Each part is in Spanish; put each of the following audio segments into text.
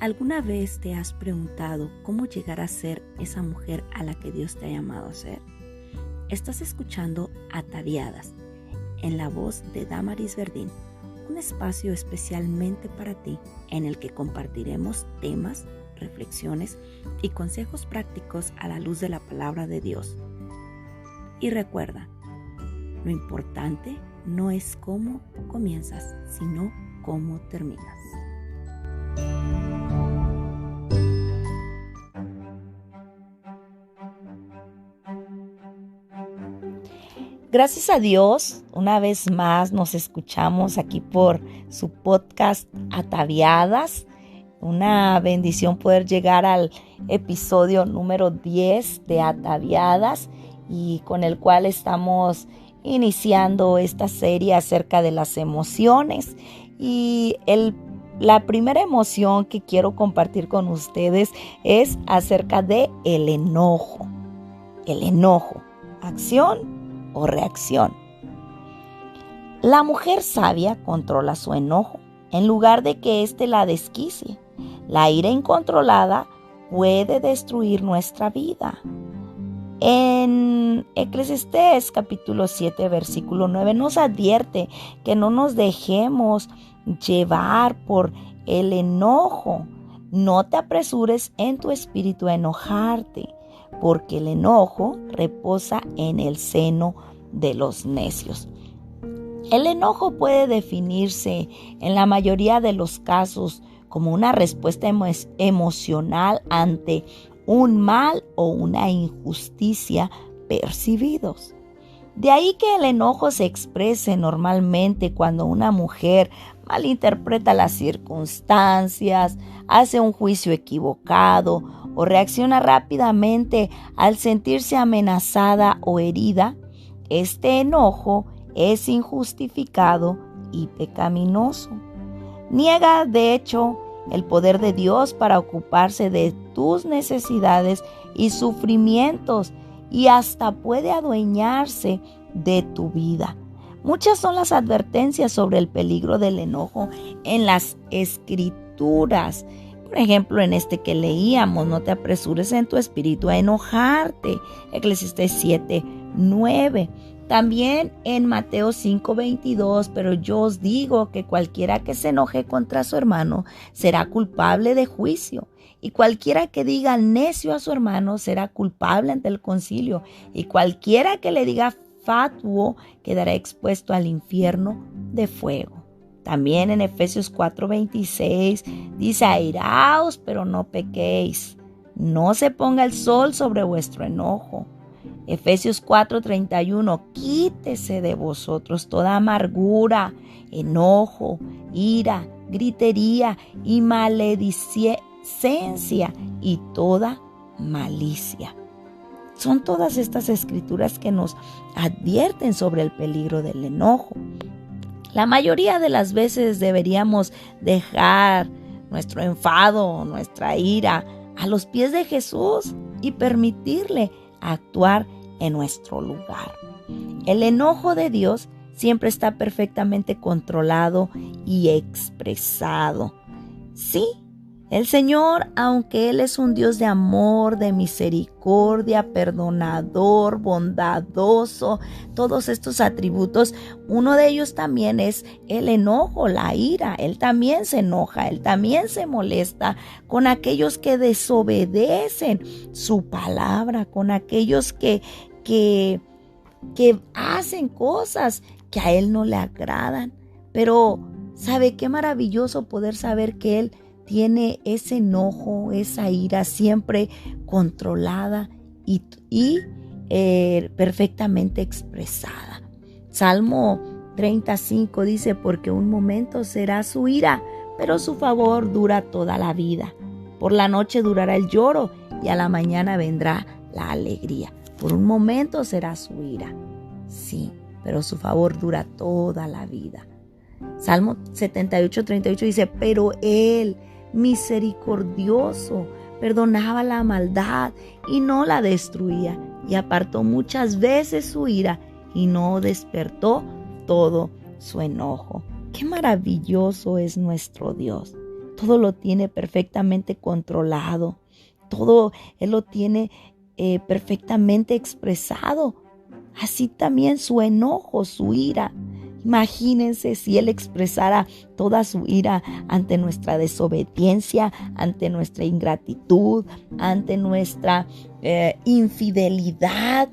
¿Alguna vez te has preguntado cómo llegar a ser esa mujer a la que Dios te ha llamado a ser? Estás escuchando Ataviadas, en la voz de Damaris Verdín, un espacio especialmente para ti en el que compartiremos temas, reflexiones y consejos prácticos a la luz de la palabra de Dios. Y recuerda, lo importante no es cómo comienzas, sino cómo terminas. Gracias a Dios, una vez más nos escuchamos aquí por su podcast Ataviadas. Una bendición poder llegar al episodio número 10 de Ataviadas y con el cual estamos iniciando esta serie acerca de las emociones. Y la primera emoción que quiero compartir con ustedes es acerca de el enojo. El enojo, acción o reacción. La mujer sabia controla su enojo en lugar de que éste la desquicie. La ira incontrolada puede destruir nuestra vida. En Eclesiastés capítulo 7 versículo 9 nos advierte que no nos dejemos llevar por el enojo. No te apresures en tu espíritu a enojarte, porque el enojo reposa en el seno de los necios. El enojo puede definirse en la mayoría de los casos como una respuesta emocional ante un mal o una injusticia percibidos. De ahí que el enojo se exprese normalmente cuando una mujer malinterpreta las circunstancias, hace un juicio equivocado o reacciona rápidamente al sentirse amenazada o herida. Este enojo es injustificado y pecaminoso. Niega, de hecho, el poder de Dios para ocuparse de tus necesidades y sufrimientos y hasta puede adueñarse de tu vida. Muchas son las advertencias sobre el peligro del enojo en las Escrituras. Por ejemplo, en este que leíamos, no te apresures en tu espíritu a enojarte. Eclesiastés 7:9. También en Mateo 5:22, pero yo os digo que cualquiera que se enoje contra su hermano será culpable de juicio. Y cualquiera que diga necio a su hermano será culpable ante el concilio. Y cualquiera que le diga fatuo quedará expuesto al infierno de fuego. También en Efesios 4:26 dice: airaos, pero no pequéis. No se ponga el sol sobre vuestro enojo. Efesios 4:31, quítese de vosotros toda amargura, enojo, ira, gritería y maledicencia y toda malicia. Son todas estas escrituras que nos advierten sobre el peligro del enojo. La mayoría de las veces deberíamos dejar nuestro enfado, nuestra ira a los pies de Jesús y permitirle actuar en nuestro lugar. El enojo de Dios siempre está perfectamente controlado y expresado. Sí, el Señor, aunque Él es un Dios de amor, de misericordia, perdonador, bondadoso, todos estos atributos, uno de ellos también es el enojo, la ira. Él también se enoja, Él también se molesta con aquellos que desobedecen su palabra, con aquellos que hacen cosas que a Él no le agradan. Pero, ¿sabe qué maravilloso poder saber que Él tiene ese enojo, esa ira siempre controlada y perfectamente expresada? Salmo 35 dice: porque un momento será su ira, pero su favor dura toda la vida. Por la noche durará el lloro y a la mañana vendrá la alegría. Por un momento será su ira, sí, pero su favor dura toda la vida. Salmo 78:38 dice: pero Él, misericordioso, perdonaba la maldad y no la destruía, y apartó muchas veces su ira y no despertó todo su enojo. Qué maravilloso es nuestro Dios. todo lo tiene perfectamente controlado, todo Él lo tiene perfectamente expresado. Así también su enojo, su ira. Imagínense si Él expresara toda su ira ante nuestra desobediencia, ante nuestra ingratitud, ante nuestra infidelidad,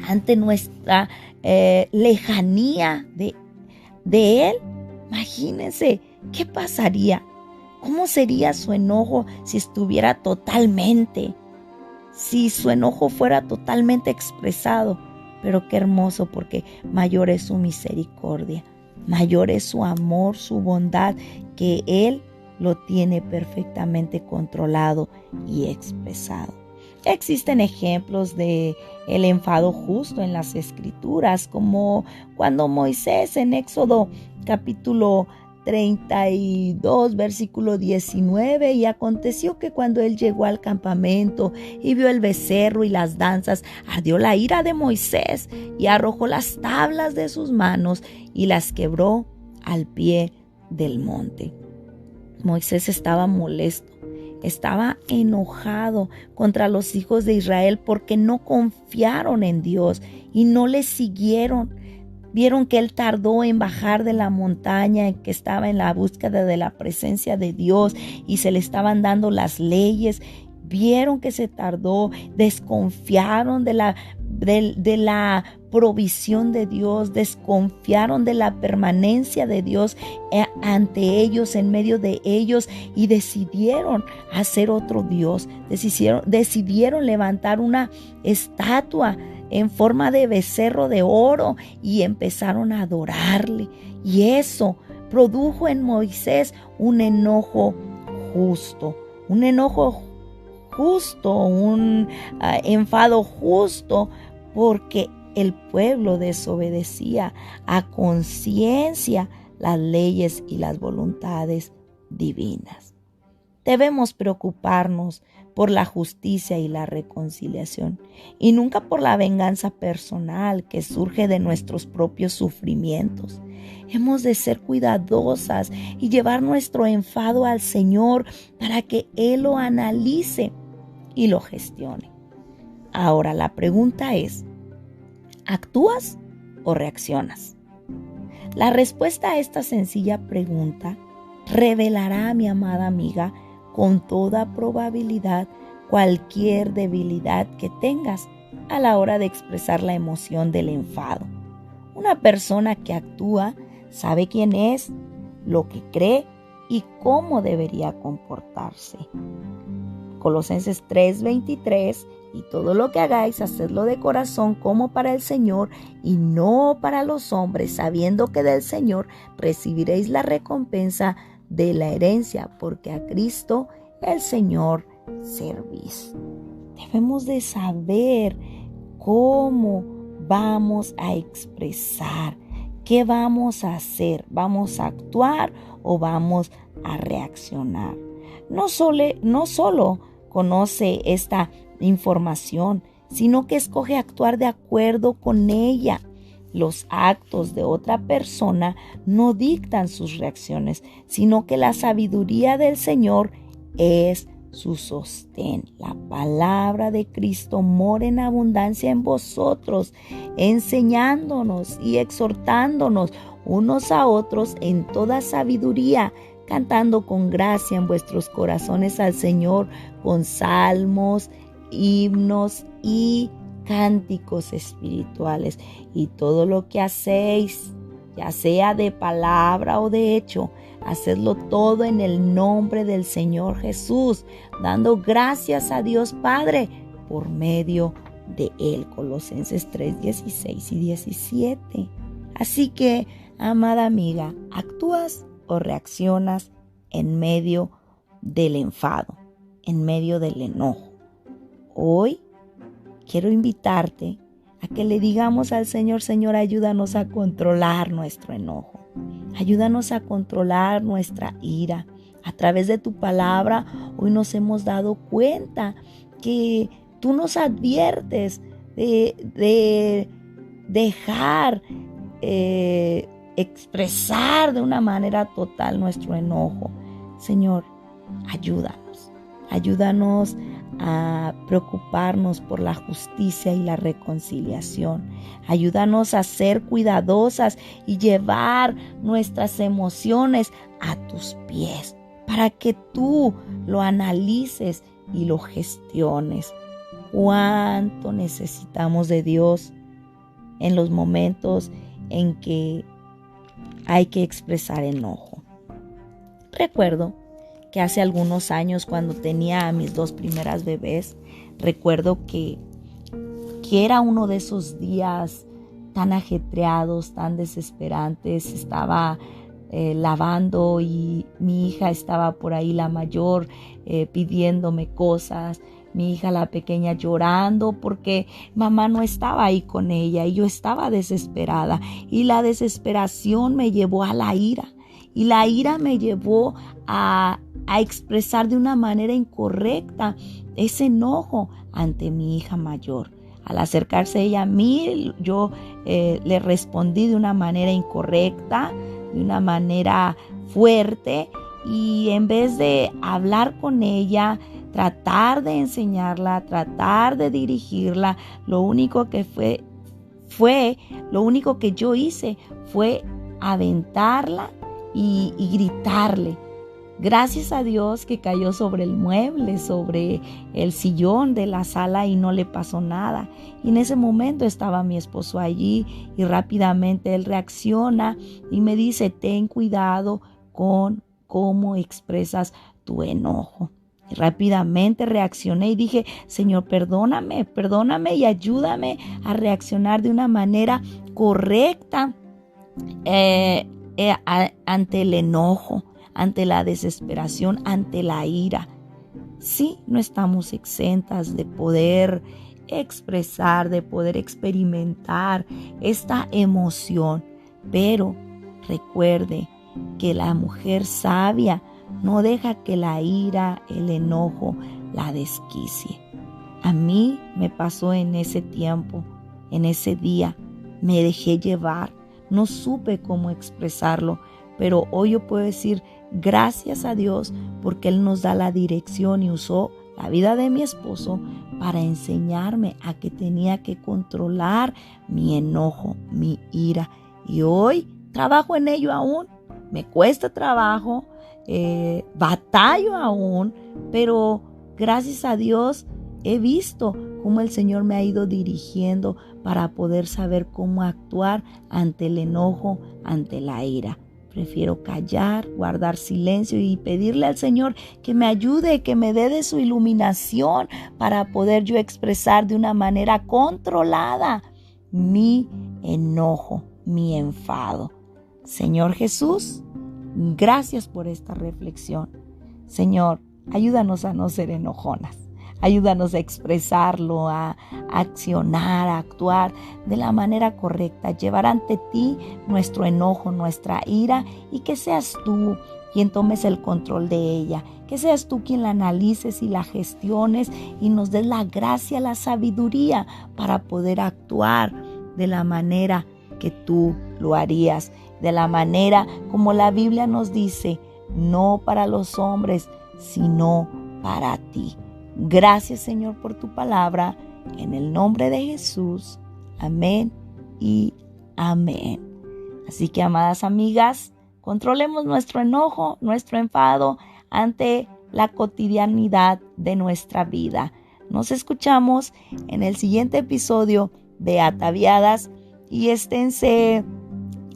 ante nuestra lejanía de Él. Imagínense qué pasaría, cómo sería su enojo si su enojo fuera totalmente expresado. Pero qué hermoso, porque mayor es su misericordia, mayor es su amor, su bondad, que Él lo tiene perfectamente controlado y expresado. Existen ejemplos de el enfado justo en las Escrituras, como cuando Moisés en Éxodo capítulo 32, versículo 19, y aconteció que cuando él llegó al campamento y vio el becerro y las danzas, ardió la ira de Moisés y arrojó las tablas de sus manos y las quebró al pie del monte. Moisés estaba molesto, estaba enojado contra los hijos de Israel porque no confiaron en Dios y no le siguieron. Vieron que él tardó en bajar de la montaña, que estaba en la búsqueda de la presencia de Dios y se le estaban dando las leyes. Vieron que se tardó, desconfiaron de la provisión de Dios, desconfiaron de la permanencia de Dios ante ellos, en medio de ellos, y decidieron hacer otro Dios, decidieron levantar una estatua en forma de becerro de oro y empezaron a adorarle. Y eso produjo en Moisés un enojo justo, un enfado justo, porque el pueblo desobedecía a conciencia las leyes y las voluntades divinas. Debemos preocuparnos por la justicia y la reconciliación, y nunca por la venganza personal que surge de nuestros propios sufrimientos. Hemos de ser cuidadosas y llevar nuestro enfado al Señor para que Él lo analice y lo gestione. Ahora la pregunta es, ¿actúas o reaccionas? La respuesta a esta sencilla pregunta revelará, mi amada amiga, con toda probabilidad cualquier debilidad que tengas a la hora de expresar la emoción del enfado. Una persona que actúa sabe quién es, lo que cree y cómo debería comportarse. Colosenses 3:23, y todo lo que hagáis, hacedlo de corazón como para el Señor y no para los hombres, sabiendo que del Señor recibiréis la recompensa de la herencia, porque a Cristo el Señor servís. Debemos de saber cómo vamos a expresar, qué vamos a hacer, vamos a actuar o vamos a reaccionar. No solo conoce esta información, sino que escoge actuar de acuerdo con ella. Los actos de otra persona no dictan sus reacciones, sino que la sabiduría del Señor es su sostén. La palabra de Cristo mora en abundancia en vosotros, enseñándonos y exhortándonos unos a otros en toda sabiduría, cantando con gracia en vuestros corazones al Señor con salmos, himnos y cánticos espirituales. Y todo lo que hacéis, ya sea de palabra o de hecho, hacedlo todo en el nombre del Señor Jesús, dando gracias a Dios Padre por medio de Él. Colosenses 3:16 y 17. Así que, amada amiga, ¿actúas o reaccionas en medio del enfado, en medio del enojo? Hoy quiero invitarte a que le digamos al Señor: Señor, ayúdanos a controlar nuestro enojo. Ayúdanos a controlar nuestra ira. A través de tu palabra, hoy nos hemos dado cuenta que tú nos adviertes de dejar expresar de una manera total nuestro enojo. Señor, ayúdanos a preocuparnos por la justicia y la reconciliación. Ayúdanos a ser cuidadosas y llevar nuestras emociones a tus pies para que tú lo analices y lo gestiones. ¿Cuánto necesitamos de Dios en los momentos en que hay que expresar enojo? Recuerdo que hace algunos años, cuando tenía a mis 2 primeras bebés, recuerdo que era uno de esos días tan ajetreados, tan desesperantes. Estaba lavando y mi hija estaba por ahí, la mayor, pidiéndome cosas. Mi hija, la pequeña, llorando porque mamá no estaba ahí con ella y yo estaba desesperada. Y la desesperación me llevó a la ira. Y la ira me llevó a expresar de una manera incorrecta ese enojo ante mi hija mayor. Al acercarse ella a mí, yo le respondí de una manera incorrecta, de una manera fuerte, y en vez de hablar con ella, tratar de enseñarla, tratar de dirigirla, lo único que yo hice fue aventarla y gritarle. Gracias a Dios que cayó sobre el mueble, sobre el sillón de la sala y no le pasó nada. Y en ese momento estaba mi esposo allí y rápidamente él reacciona y me dice: ten cuidado con cómo expresas tu enojo. Y rápidamente reaccioné y dije: Señor, perdóname y ayúdame a reaccionar de una manera correcta ante el enojo, ante la desesperación, ante la ira. Sí, no estamos exentas de poder expresar, de poder experimentar esta emoción, pero recuerde que la mujer sabia no deja que la ira, el enojo, la desquicie. A mí me pasó en ese tiempo, en ese día, me dejé llevar, no supe cómo expresarlo, pero hoy yo puedo decir gracias a Dios porque Él nos da la dirección y usó la vida de mi esposo para enseñarme a que tenía que controlar mi enojo, mi ira. Y hoy trabajo en ello aún, me cuesta trabajo, batallo aún, pero gracias a Dios he visto cómo el Señor me ha ido dirigiendo para poder saber cómo actuar ante el enojo, ante la ira. Prefiero callar, guardar silencio y pedirle al Señor que me ayude, que me dé de su iluminación para poder yo expresar de una manera controlada mi enojo, mi enfado. Señor Jesús, gracias por esta reflexión. Señor, ayúdanos a no ser enojonas. Ayúdanos a expresarlo, a accionar, a actuar de la manera correcta, llevar ante ti nuestro enojo, nuestra ira, y que seas tú quien tomes el control de ella, que seas tú quien la analices y la gestiones y nos des la gracia, la sabiduría para poder actuar de la manera que tú lo harías, de la manera como la Biblia nos dice, no para los hombres, sino para ti. Gracias, Señor, por tu palabra, en el nombre de Jesús. Amén y amén. Así que, amadas amigas, controlemos nuestro enojo, nuestro enfado ante la cotidianidad de nuestra vida. Nos escuchamos en el siguiente episodio de Ataviadas y esténse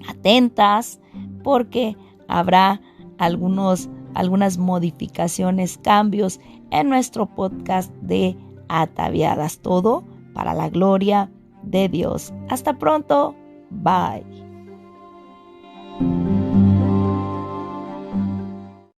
atentas porque habrá algunas modificaciones, cambios en nuestro podcast de Ataviadas. Todo para la gloria de Dios. Hasta pronto. Bye.